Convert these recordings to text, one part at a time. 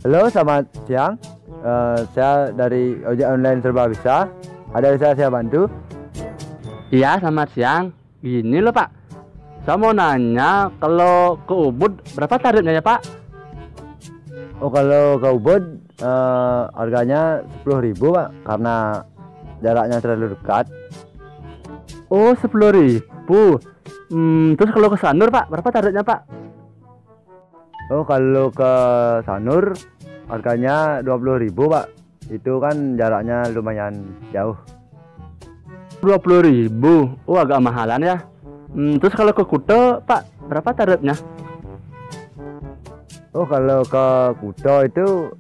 Halo, selamat siang. Saya dari ojek online serba bisa. Ada yang saya bantu? Iya, selamat siang. Gini loh Pak, saya mau nanya kalau ke Ubud berapa tarifnya ya Pak? Oh, kalau ke Ubud harganya 10.000 Pak, karena jaraknya terlalu dekat. Oh, 10.000. Terus kalau ke Sanur Pak, berapa tarifnya Pak? Oh, kalau ke Sanur harganya 20.000 Pak. Itu kan jaraknya lumayan jauh. 20.000. Oh, agak mahalan ya. Terus kalau ke Kuto Pak, berapa tarifnya? Oh, kalau ke Kuto itu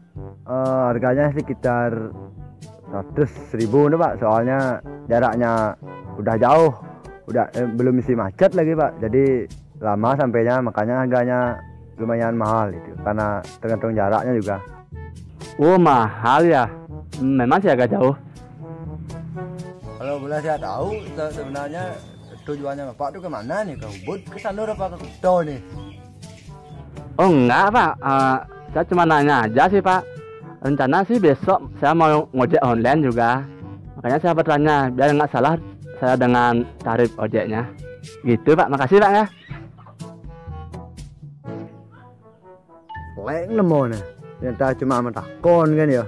harganya sekitar 100.000 nih Pak. Soalnya jaraknya udah jauh, udah belum isi macet lagi Pak. Jadi lama sampainya, makanya harganya lumayan mahal itu. Karena tergantung jaraknya juga. Oh, mahal ya. Memang sih agak jauh. Kalau boleh saya tahu, sebenarnya tujuannya Bapak tuh kemana nih? Ke Ubud, ke Sanur apa ke Kuto nih? Oh enggak Pak, saya cuma nanya aja sih Pak. Rencana sih besok saya mau ngojek online juga. Makanya saya bertanya biar nggak salah saya dengan tarif ojeknya. Gitu Pak, makasih Pak ya. Leng lemon nih. Ternyata cuma mentakon kan ya.